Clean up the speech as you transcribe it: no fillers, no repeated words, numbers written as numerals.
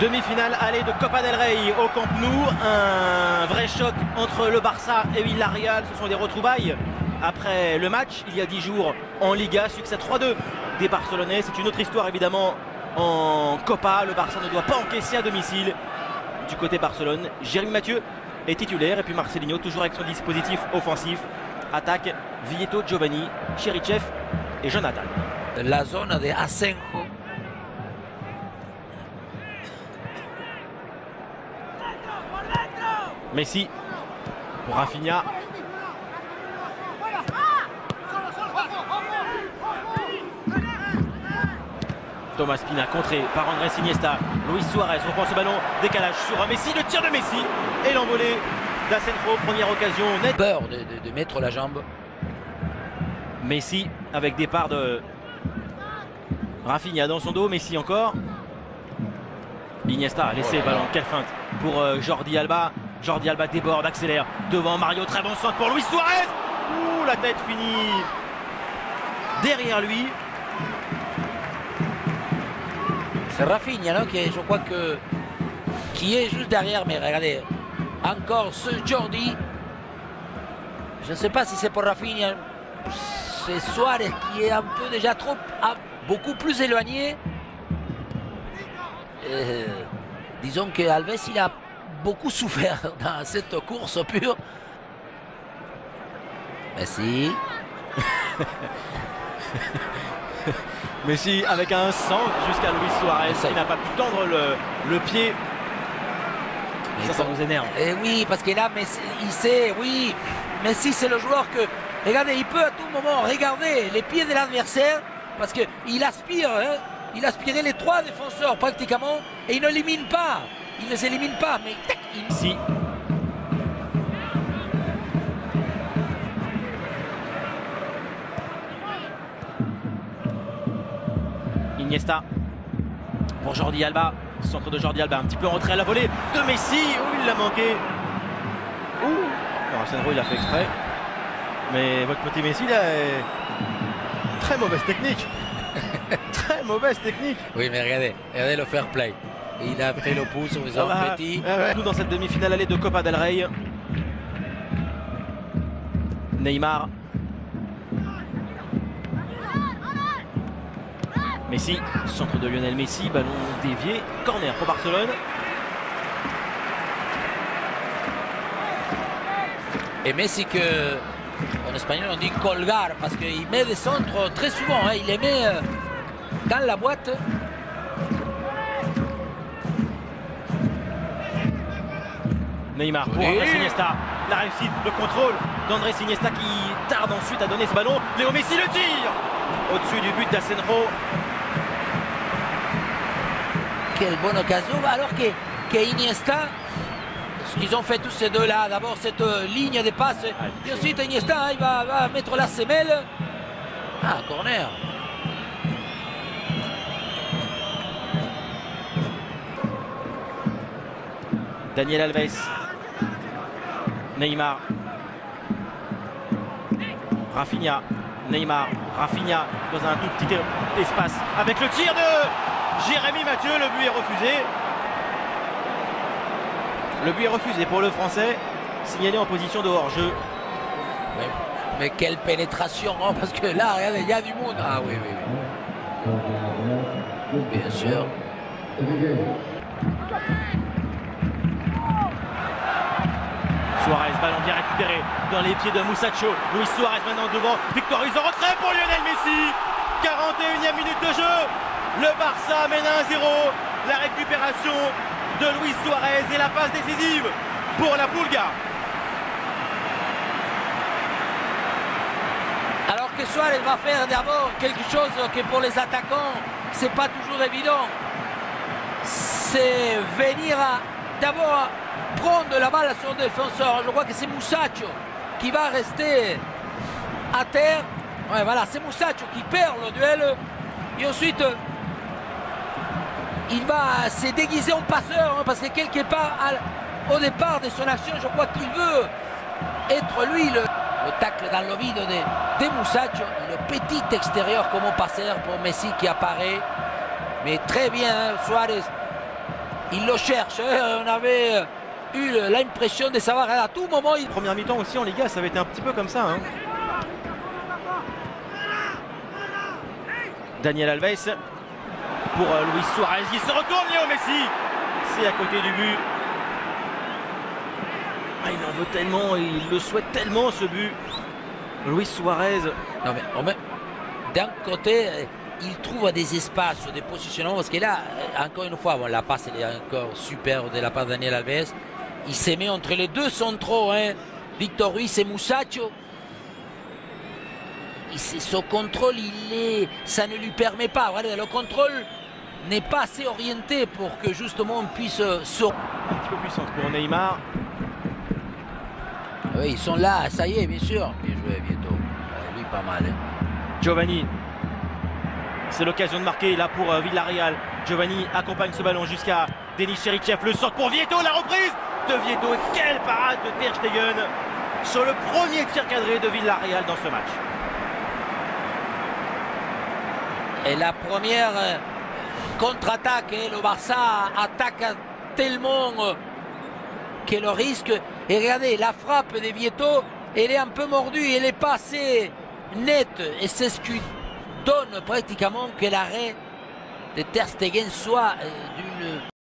Demi-finale aller de Copa del Rey au Camp Nou. Un vrai choc entre le Barça et Villarreal. Ce sont des retrouvailles après le match il y a 10 jours en Liga. Succès 3-2 des Barcelonais. C'est une autre histoire évidemment en Copa. Le Barça ne doit pas encaisser à domicile. Du côté Barcelone, Jérémy Mathieu est titulaire. Et puis Marcelinho toujours avec son dispositif offensif. Attaque Vieto, Giovanni, Cherichev et Jonathan. La zone de Asenjo. Messi pour Rafinha. Thomas Pina contré par Andrés Iniesta. Luis Suarez reprend ce ballon. Décalage sur Messi. Le tir de Messi et l'envolée d'Asenjo. Première occasion nette. Peur de mettre la jambe. Messi avec départ de Rafinha dans son dos. Messi encore. Iniesta a laissé le ballon. Quelle feinte pour Jordi Alba. Jordi Alba déborde, accélère devant Mario. Très bon centre pour Luis Suarez. Ouh, la tête finit derrière lui. C'est Rafinha, non, qui je crois qui est juste derrière. Mais regardez, encore ce Jordi. Je ne sais pas si c'est pour Rafinha. C'est Suarez qui est un peu déjà beaucoup plus éloigné. Disons que Alves il a beaucoup souffert dans cette course pure. Messi. Messi avec un centre jusqu'à Luis Suarez. Il n'a pas pu tendre le pied. Ça nous énerve. Et oui, parce que là, Messi, il sait, oui, Messi c'est le joueur que, regardez, il peut à tout moment regarder les pieds de l'adversaire parce qu'il aspire, hein, il aspirait les 3 défenseurs pratiquement et il ne l'élimine pas. Il ne s'élimine pas, mais ici. Iniesta pour Jordi Alba. Centre de Jordi Alba, un petit peu rentré à la volée de Messi. Où il l'a manqué. Ouh. Asenjo il a fait exprès. Mais votre petit Messi là est très mauvaise technique. Très mauvaise technique. Oui, mais regardez le fair play. Il a pris le pouce sur les hommes petits. Nous dans cette demi-finale allée de Copa del Rey. Neymar. Messi, centre de Lionel Messi, ballon dévié, corner pour Barcelone. Et Messi que en espagnol on dit colgar parce qu'il met des centres très souvent, hein, il les met dans la boîte. Neymar pour Andrés Iniesta, la réussite, le contrôle d'Andrés Iniesta qui tarde ensuite à donner ce ballon. Léo Messi le tire au-dessus du but d'Asenjo. Quelle bonne occasion, alors que Iniesta, ils ont fait tous ces deux là, d'abord cette ligne de passe, et ensuite Iniesta il va mettre la semelle. Ah, corner. Daniel Alves. Neymar. Rafinha. Neymar. Rafinha dans un tout petit espace avec le tir de Jérémy Mathieu. Le but est refusé. Le but est refusé pour le Français. Signalé en position de hors-jeu. Oui. Mais quelle pénétration, hein, parce que là, regardez, il y a du monde. Ah oui, oui, oui. Bien sûr. Suarez, ballon bien récupéré dans les pieds de Musacho. Luis Suarez maintenant devant, victorieuse en retrait pour Lionel Messi. 41e minute de jeu. Le Barça mène 1-0. La récupération de Luis Suarez et la passe décisive pour la Pulga. Alors que Suarez va faire d'abord quelque chose que pour les attaquants, c'est pas toujours évident. C'est venir d'abord prendre la balle à son défenseur. Je crois que c'est Musacho qui va rester à terre. Ouais, voilà, c'est Musacho qui perd le duel. Et ensuite, il va se déguiser en passeur, hein, parce que quelque part, au départ de son action, je crois qu'il veut être lui le tacle dans le vide de Musacho. Le petit extérieur comme passeur pour Messi qui apparaît. Mais très bien, hein, Suarez. Il le cherche, hein. On avait eu l'impression de savoir à tout moment. Première mi-temps aussi en Liga, ça avait été un petit peu comme ça. Hein. Daniel Alves pour Luis Suarez. Il se retourne, Léo Messi. C'est à côté du but. Ah, il en veut tellement, il le souhaite tellement ce but. Luis Suarez. Non mais d'un côté, il trouve des espaces, des positionnements, parce que là, encore une fois, bon, la passe elle est encore super de la part de Daniel Alves. Il se met entre les deux centraux, hein, Victor Ruiz et Musacho. Son contrôle, ça ne lui permet pas. Regardez, le contrôle n'est pas assez orienté pour que justement on puisse sortir. Un petit peu puissante pour Neymar. Oui, ils sont là, ça y est, bien sûr. Bien joué, Vieto. Lui, pas mal. Hein. Giovanni. C'est l'occasion de marquer là pour Villarreal. Giovanni accompagne ce ballon jusqu'à Denis Cherichev. Le sort pour Vieto, la reprise de Vieto. Et quelle parade de Ter Stegen sur le premier tir cadré de Villarreal dans ce match. Et la première contre-attaque, le Barça attaque tellement que le risque. Et regardez, la frappe de Vieto, elle est un peu mordue, elle est pas assez nette. Et c'est ce qui donne pratiquement que l'arrêt de Ter Stegen soit d'une